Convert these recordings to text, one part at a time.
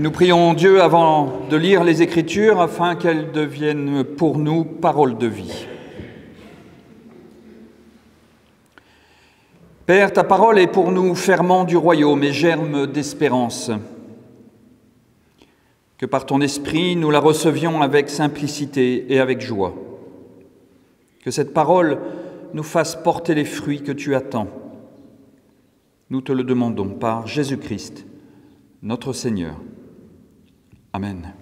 Et nous prions Dieu avant de lire les Écritures afin qu'elles deviennent pour nous paroles de vie. Père, ta parole est pour nous ferment du royaume et germe d'espérance. Que par ton esprit, nous la recevions avec simplicité et avec joie. Que cette parole nous fasse porter les fruits que tu attends. Nous te le demandons par Jésus-Christ, notre Seigneur. Amen.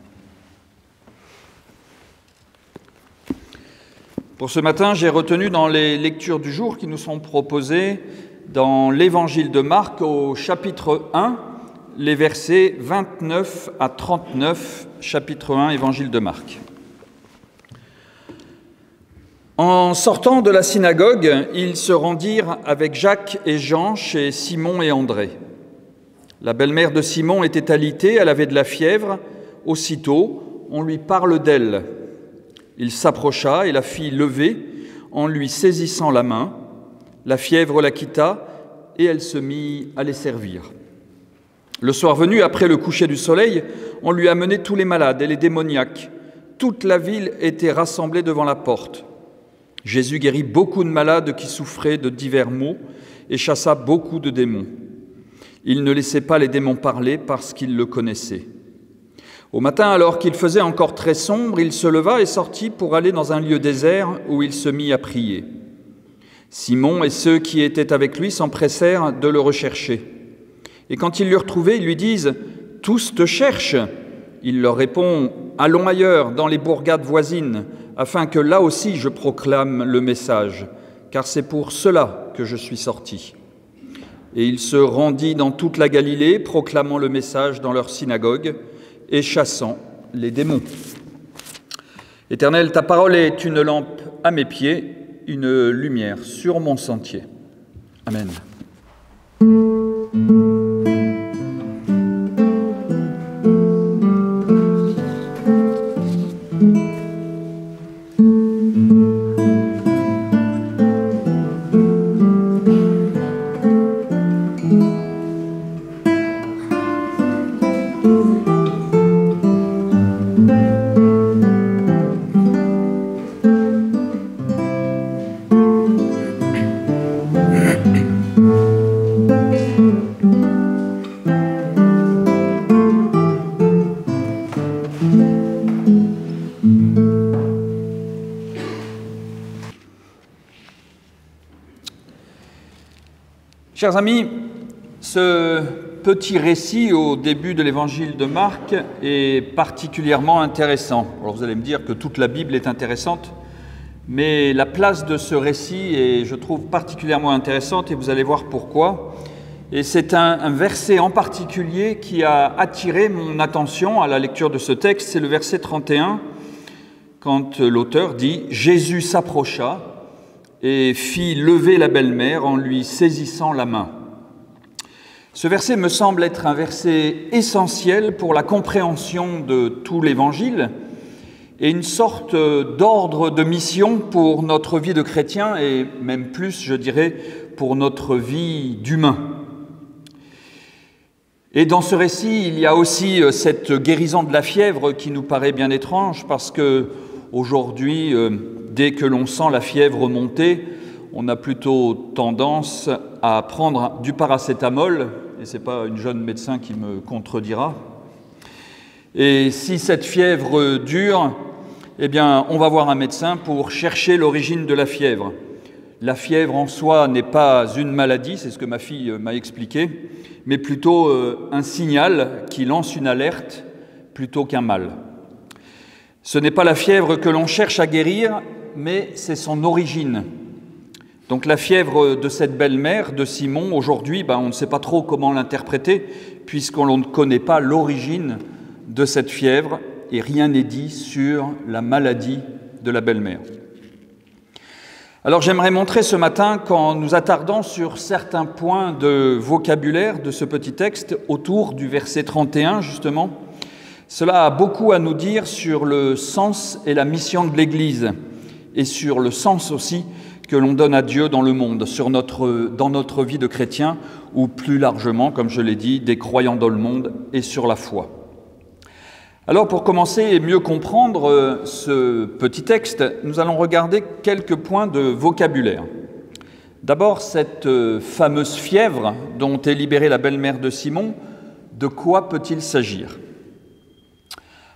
Pour ce matin, j'ai retenu dans les lectures du jour qui nous sont proposées dans l'Évangile de Marc au chapitre 1, les versets 29 à 39, chapitre 1, Évangile de Marc. En sortant de la synagogue, ils se rendirent avec Jacques et Jean chez Simon et André. La belle-mère de Simon était alitée, elle avait de la fièvre. Aussitôt, on lui parle d'elle. Il s'approcha et la fit lever en lui saisissant la main. La fièvre la quitta et elle se mit à les servir. Le soir venu, après le coucher du soleil, on lui amenait tous les malades et les démoniaques. Toute la ville était rassemblée devant la porte. Jésus guérit beaucoup de malades qui souffraient de divers maux et chassa beaucoup de démons. Il ne laissait pas les démons parler parce qu'il le connaissait. Au matin, alors qu'il faisait encore très sombre, il se leva et sortit pour aller dans un lieu désert où il se mit à prier. Simon et ceux qui étaient avec lui s'empressèrent de le rechercher. Et quand ils l'eurent trouvé, ils lui disent « Tous te cherchent !» Il leur répond « Allons ailleurs, dans les bourgades voisines, afin que là aussi je proclame le message, car c'est pour cela que je suis sorti. » Et il se rendit dans toute la Galilée, proclamant le message dans leur synagogue et chassant les démons. Éternel, ta parole est une lampe à mes pieds, une lumière sur mon sentier. Amen. Chers amis, ce petit récit au début de l'évangile de Marc est particulièrement intéressant. Alors vous allez me dire que toute la Bible est intéressante, mais la place de ce récit est, je trouve, particulièrement intéressante et vous allez voir pourquoi. Et c'est un verset en particulier qui a attiré mon attention à la lecture de ce texte, c'est le verset 31, quand l'auteur dit « Jésus s'approcha » et fit lever la belle-mère en lui saisissant la main. Ce verset me semble être un verset essentiel pour la compréhension de tout l'Évangile et une sorte d'ordre de mission pour notre vie de chrétien et même plus, je dirais, pour notre vie d'humain. Et dans ce récit, il y a aussi cette guérison de la fièvre qui nous paraît bien étrange parce que aujourd'hui, dès que l'on sent la fièvre monter, on a plutôt tendance à prendre du paracétamol, et ce n'est pas une jeune médecin qui me contredira. Et si cette fièvre dure, eh bien, on va voir un médecin pour chercher l'origine de la fièvre. La fièvre en soi n'est pas une maladie, c'est ce que ma fille m'a expliqué, mais plutôt un signal qui lance une alerte plutôt qu'un mal. Ce n'est pas la fièvre que l'on cherche à guérir, mais c'est son origine. Donc la fièvre de cette belle-mère, de Simon, aujourd'hui, on ne sait pas trop comment l'interpréter, puisqu'on ne connaît pas l'origine de cette fièvre, et rien n'est dit sur la maladie de la belle-mère. Alors j'aimerais montrer ce matin, qu'en nous attardant sur certains points de vocabulaire de ce petit texte, autour du verset 31 justement, cela a beaucoup à nous dire sur le sens et la mission de l'Église, et sur le sens aussi que l'on donne à Dieu dans le monde, dans notre vie de chrétien, ou plus largement, comme je l'ai dit, des croyants dans le monde et sur la foi. Alors pour commencer et mieux comprendre ce petit texte, nous allons regarder quelques points de vocabulaire. D'abord, cette fameuse fièvre dont est libérée la belle-mère de Simon, de quoi peut-il s'agir?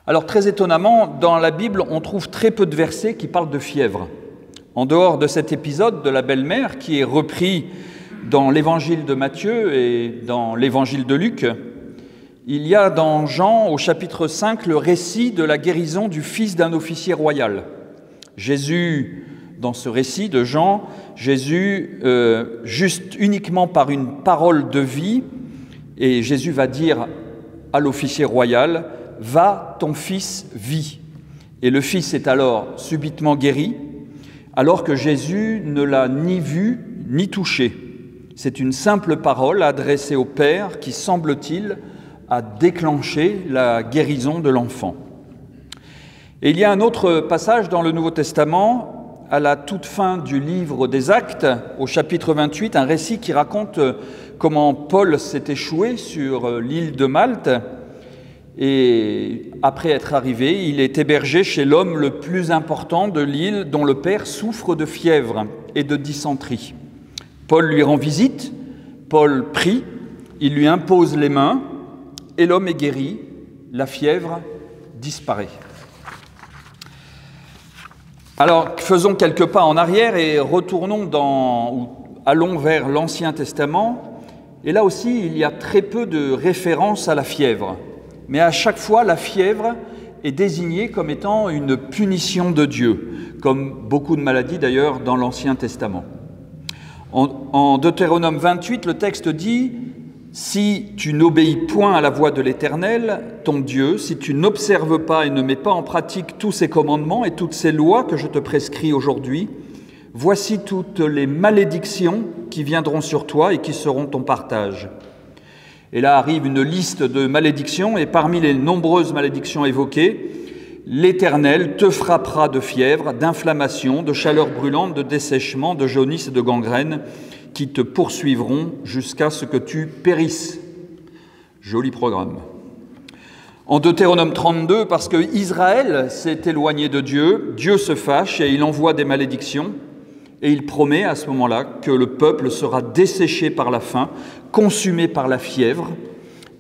Alors très étonnamment, dans la Bible, on trouve très peu de versets qui parlent de fièvre. En dehors de cet épisode de la belle-mère qui est repris dans l'évangile de Matthieu et dans l'évangile de Luc, il y a dans Jean, au chapitre 5, le récit de la guérison du fils d'un officier royal. Jésus, dans ce récit de Jean, Jésus, juste uniquement par une parole de vie, et Jésus va dire à l'officier royal, « Va, ton fils vit ». Et le fils est alors subitement guéri, alors que Jésus ne l'a ni vu ni touché. C'est une simple parole adressée au Père qui, semble-t-il, a déclenché la guérison de l'enfant. Et il y a un autre passage dans le Nouveau Testament, à la toute fin du livre des Actes, au chapitre 28, un récit qui raconte comment Paul s'est échoué sur l'île de Malte, et après être arrivé, il est hébergé chez l'homme le plus important de l'île, dont le père souffre de fièvre et de dysenterie. Paul lui rend visite, Paul prie, il lui impose les mains, et l'homme est guéri, la fièvre disparaît. Alors, faisons quelques pas en arrière et allons vers l'Ancien Testament. Et là aussi, il y a très peu de références à la fièvre. Mais à chaque fois, la fièvre est désignée comme étant une punition de Dieu, comme beaucoup de maladies d'ailleurs dans l'Ancien Testament. En Deutéronome 28, le texte dit « Si tu n'obéis point à la voix de l'Éternel, ton Dieu, si tu n'observes pas et ne mets pas en pratique tous ses commandements et toutes ces lois que je te prescris aujourd'hui, voici toutes les malédictions qui viendront sur toi et qui seront ton partage. » Et là arrive une liste de malédictions, et parmi les nombreuses malédictions évoquées, l'Éternel te frappera de fièvre, d'inflammation, de chaleur brûlante, de dessèchement, de jaunisse et de gangrène, qui te poursuivront jusqu'à ce que tu périsses. Joli programme. En Deutéronome 32, parce que Israël s'est éloigné de Dieu, Dieu se fâche et il envoie des malédictions, et il promet à ce moment-là que le peuple sera desséché par la faim, consumé par la fièvre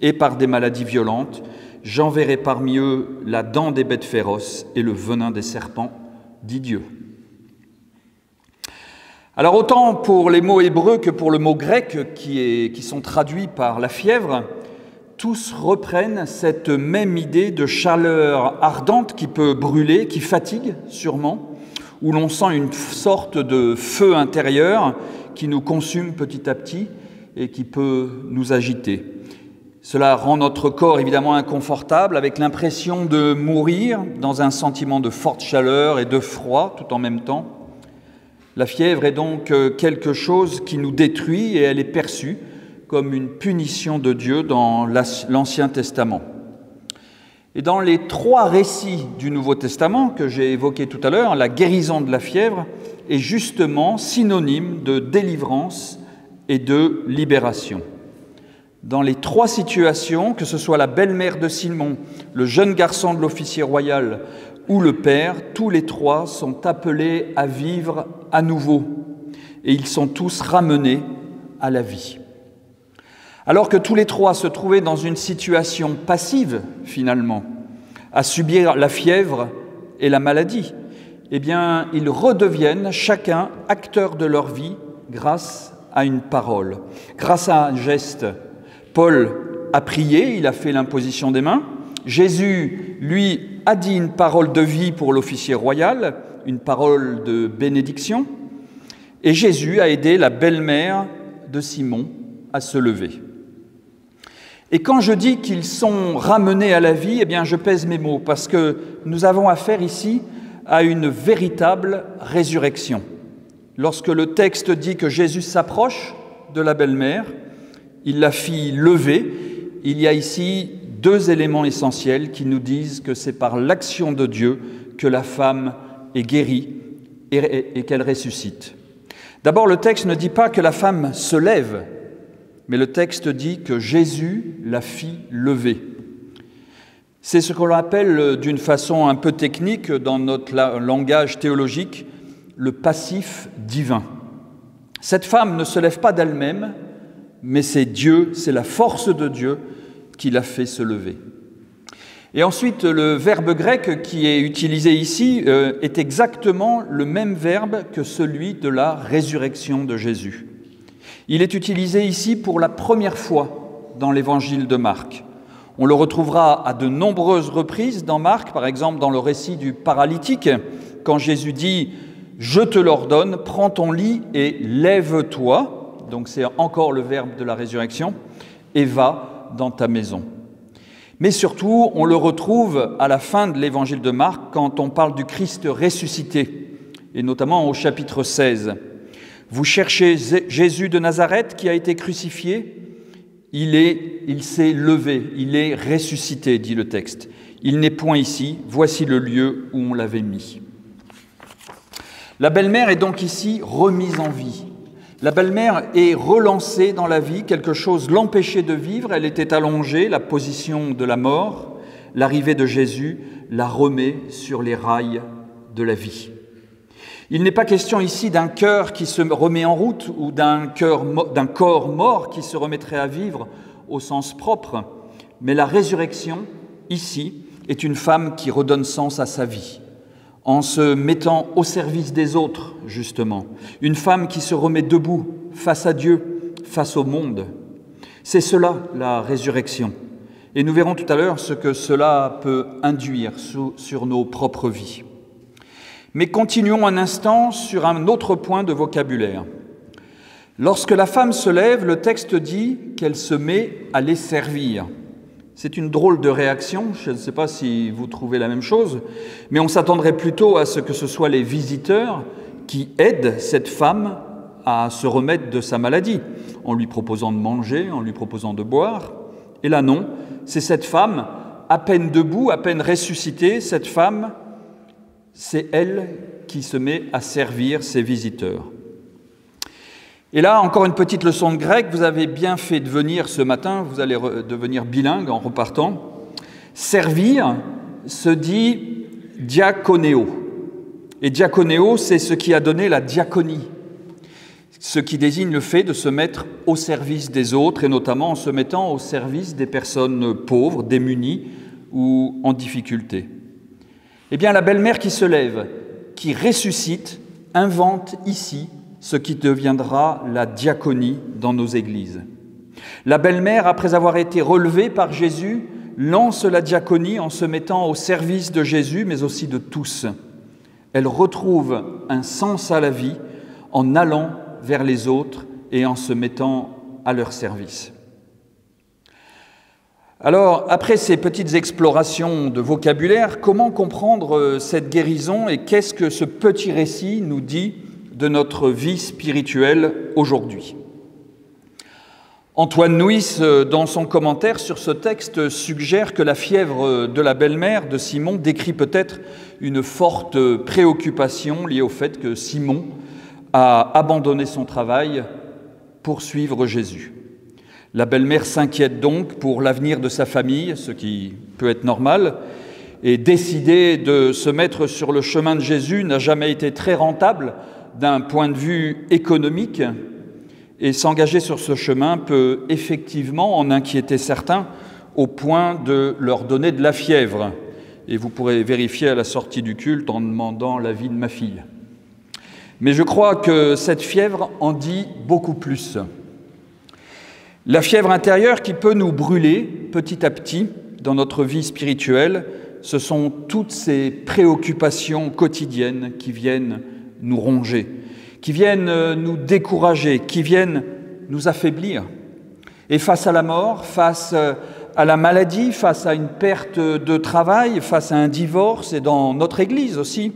et par des maladies violentes. J'enverrai parmi eux la dent des bêtes féroces et le venin des serpents, dit Dieu. Alors autant pour les mots hébreux que pour le mot grec qui sont traduits par la fièvre, tous reprennent cette même idée de chaleur ardente qui peut brûler, qui fatigue sûrement, où l'on sent une sorte de feu intérieur qui nous consume petit à petit et qui peut nous agiter. Cela rend notre corps évidemment inconfortable, avec l'impression de mourir dans un sentiment de forte chaleur et de froid tout en même temps. La fièvre est donc quelque chose qui nous détruit et elle est perçue comme une punition de Dieu dans l'Ancien Testament. Et dans les 3 récits du Nouveau Testament que j'ai évoqués tout à l'heure, la guérison de la fièvre est justement synonyme de délivrance et de libération. Dans les 3 situations, que ce soit la belle-mère de Simon, le jeune garçon de l'officier royal ou le père, tous les 3 sont appelés à vivre à nouveau et ils sont tous ramenés à la vie. Alors que tous les 3 se trouvaient dans une situation passive, finalement, à subir la fièvre et la maladie, eh bien, ils redeviennent chacun acteurs de leur vie grâce à une parole, grâce à un geste. Paul a prié, il a fait l'imposition des mains. Jésus, lui, a dit une parole de vie pour l'officier royal, une parole de bénédiction. Et Jésus a aidé la belle-mère de Simon à se lever. Et quand je dis qu'ils sont ramenés à la vie, eh bien, je pèse mes mots, parce que nous avons affaire ici à une véritable résurrection. Lorsque le texte dit que Jésus s'approche de la belle-mère, il la fit lever, il y a ici 2 éléments essentiels qui nous disent que c'est par l'action de Dieu que la femme est guérie et qu'elle ressuscite. D'abord, le texte ne dit pas que la femme se lève, mais le texte dit que Jésus la fit lever. C'est ce qu'on appelle d'une façon un peu technique dans notre langage théologique, le passif divin. Cette femme ne se lève pas d'elle-même, mais c'est Dieu, c'est la force de Dieu qui l'a fait se lever. Et ensuite, le verbe grec qui est utilisé ici est exactement le même verbe que celui de la résurrection de Jésus. Il est utilisé ici pour la première fois dans l'évangile de Marc. On le retrouvera à de nombreuses reprises dans Marc, par exemple dans le récit du paralytique, quand Jésus dit « Je te l'ordonne, prends ton lit et lève-toi », donc c'est encore le verbe de la résurrection, « et va dans ta maison ». Mais surtout, on le retrouve à la fin de l'évangile de Marc quand on parle du Christ ressuscité, et notamment au chapitre 16. « Vous cherchez Jésus de Nazareth qui a été crucifié ? Il s'est levé, il est ressuscité, dit le texte. Il n'est point ici, voici le lieu où on l'avait mis. » La belle-mère est donc ici remise en vie. La belle-mère est relancée dans la vie, quelque chose l'empêchait de vivre, elle était allongée, la position de la mort, l'arrivée de Jésus la remet sur les rails de la vie. Il n'est pas question ici d'un cœur qui se remet en route ou d'un corps mort qui se remettrait à vivre au sens propre, mais la résurrection, ici, est une femme qui redonne sens à sa vie, en se mettant au service des autres, justement. Une femme qui se remet debout face à Dieu, face au monde. C'est cela, la résurrection. Et nous verrons tout à l'heure ce que cela peut induire sur nos propres vies. Mais continuons un instant sur un autre point de vocabulaire. Lorsque la femme se lève, le texte dit qu'elle se met à les servir. C'est une drôle de réaction, je ne sais pas si vous trouvez la même chose, mais on s'attendrait plutôt à ce que ce soit les visiteurs qui aident cette femme à se remettre de sa maladie, en lui proposant de manger, en lui proposant de boire. Et là non, c'est cette femme, à peine debout, à peine ressuscitée, cette femme, c'est elle qui se met à servir ses visiteurs. Et là, encore une petite leçon de grec, vous avez bien fait de venir ce matin, vous allez devenir bilingue en repartant. Servir se dit diakonéo. Et diakonéo, c'est ce qui a donné la diaconie, ce qui désigne le fait de se mettre au service des autres, et notamment en se mettant au service des personnes pauvres, démunies ou en difficulté. Eh bien, la belle-mère qui se lève, qui ressuscite, invente ici ce qui deviendra la diaconie dans nos églises. La belle-mère, après avoir été relevée par Jésus, lance la diaconie en se mettant au service de Jésus, mais aussi de tous. Elle retrouve un sens à la vie en allant vers les autres et en se mettant à leur service. Alors, après ces petites explorations de vocabulaire, comment comprendre cette guérison et qu'est-ce que ce petit récit nous dit de notre vie spirituelle aujourd'hui? Antoine Nuis, dans son commentaire sur ce texte, suggère que la fièvre de la belle-mère de Simon décrit peut-être une forte préoccupation liée au fait que Simon a abandonné son travail pour suivre Jésus. La belle-mère s'inquiète donc pour l'avenir de sa famille, ce qui peut être normal, et décider de se mettre sur le chemin de Jésus n'a jamais été très rentable d'un point de vue économique, et s'engager sur ce chemin peut effectivement en inquiéter certains au point de leur donner de la fièvre. Et vous pourrez vérifier à la sortie du culte en demandant l'avis de ma fille. Mais je crois que cette fièvre en dit beaucoup plus. La fièvre intérieure qui peut nous brûler petit à petit dans notre vie spirituelle, ce sont toutes ces préoccupations quotidiennes qui viennent nous ronger, qui viennent nous décourager, qui viennent nous affaiblir. Et face à la mort, face à la maladie, face à une perte de travail, face à un divorce, et dans notre Église aussi,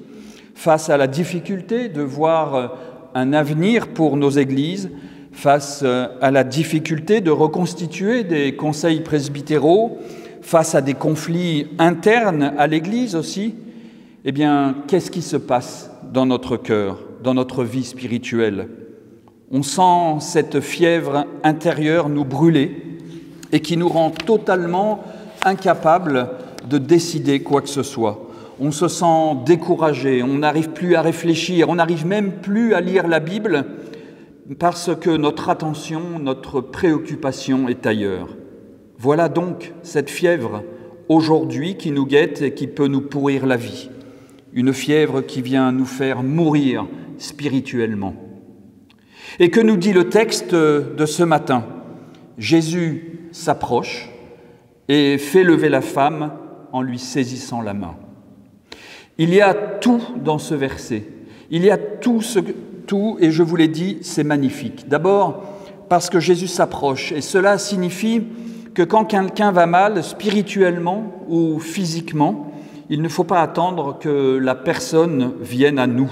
face à la difficulté de voir un avenir pour nos églises, face à la difficulté de reconstituer des conseils presbytéraux, face à des conflits internes à l'Église aussi, eh bien, qu'est-ce qui se passe dans notre cœur, dans notre vie spirituelle? On sent cette fièvre intérieure nous brûler et qui nous rend totalement incapables de décider quoi que ce soit. On se sent découragé, on n'arrive plus à réfléchir, on n'arrive même plus à lire la Bible parce que notre attention, notre préoccupation est ailleurs. Voilà donc cette fièvre aujourd'hui qui nous guette et qui peut nous pourrir la vie. Une fièvre qui vient nous faire mourir spirituellement. Et que nous dit le texte de ce matin? Jésus s'approche et fait lever la femme en lui saisissant la main. Il y a tout dans ce verset. Il y a tout, et je vous l'ai dit, c'est magnifique. D'abord, parce que Jésus s'approche, et cela signifie que quand quelqu'un va mal, spirituellement ou physiquement, il ne faut pas attendre que la personne vienne à nous.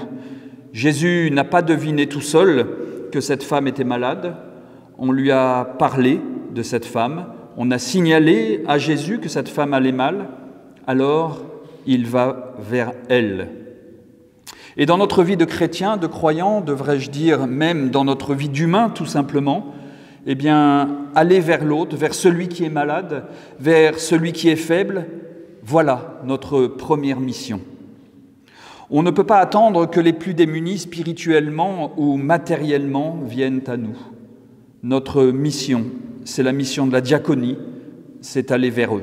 Jésus n'a pas deviné tout seul que cette femme était malade. On lui a parlé de cette femme. On a signalé à Jésus que cette femme allait mal. Alors, il va vers elle. Et dans notre vie de chrétien, de croyant, devrais-je dire, même dans notre vie d'humain, tout simplement, eh bien, aller vers l'autre, vers celui qui est malade, vers celui qui est faible, voilà notre première mission. On ne peut pas attendre que les plus démunis spirituellement ou matériellement viennent à nous. Notre mission, c'est la mission de la diaconie, c'est aller vers eux.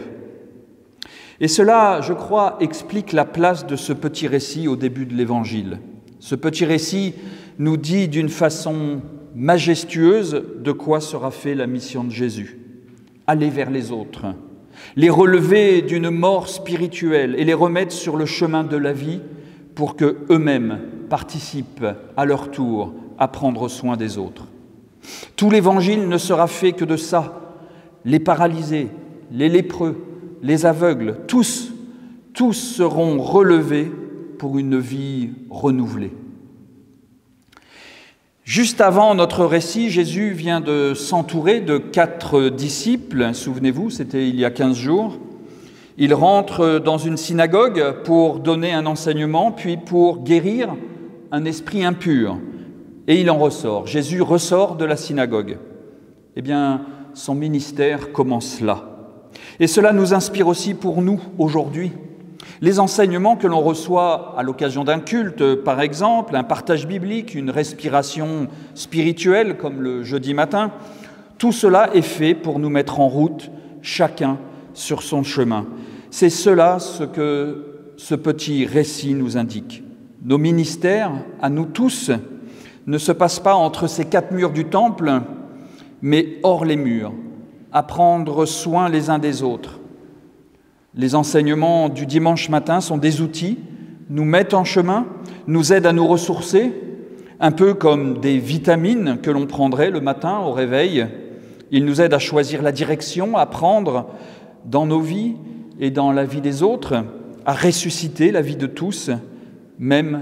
Et cela, je crois, explique la place de ce petit récit au début de l'Évangile. Ce petit récit nous dit d'une façon majestueuse de quoi sera fait la mission de Jésus. Aller vers les autres, les relever d'une mort spirituelle et les remettre sur le chemin de la vie pour qu'eux-mêmes participent à leur tour à prendre soin des autres. Tout l'Évangile ne sera fait que de ça. Les paralysés, les lépreux, les aveugles, tous seront relevés pour une vie renouvelée. Juste avant notre récit, Jésus vient de s'entourer de 4 disciples. Souvenez-vous, c'était il y a 15 jours. Il rentre dans une synagogue pour donner un enseignement, puis pour guérir un esprit impur. Et il en ressort. Jésus ressort de la synagogue. Eh bien, son ministère commence là. Et cela nous inspire aussi pour nous aujourd'hui. Les enseignements que l'on reçoit à l'occasion d'un culte, par exemple, un partage biblique, une respiration spirituelle comme le jeudi matin, tout cela est fait pour nous mettre en route, chacun sur son chemin. C'est cela ce que ce petit récit nous indique. Nos ministères, à nous tous, ne se passent pas entre ces 4 murs du temple, mais hors les murs, à prendre soin les uns des autres. Les enseignements du dimanche matin sont des outils, nous mettent en chemin, nous aident à nous ressourcer, un peu comme des vitamines que l'on prendrait le matin au réveil. Ils nous aident à choisir la direction, à prendre dans nos vies et dans la vie des autres, à ressusciter la vie de tous, même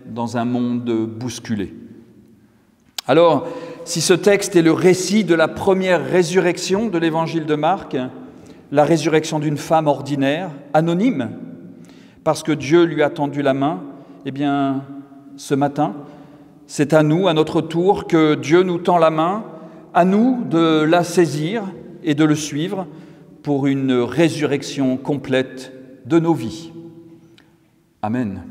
dans un monde bousculé. Alors, si ce texte est le récit de la première résurrection de l'évangile de Marc, la résurrection d'une femme ordinaire, anonyme, parce que Dieu lui a tendu la main, eh bien, ce matin, c'est à nous, à notre tour, que Dieu nous tend la main, à nous de la saisir et de le suivre pour une résurrection complète de nos vies. Amen.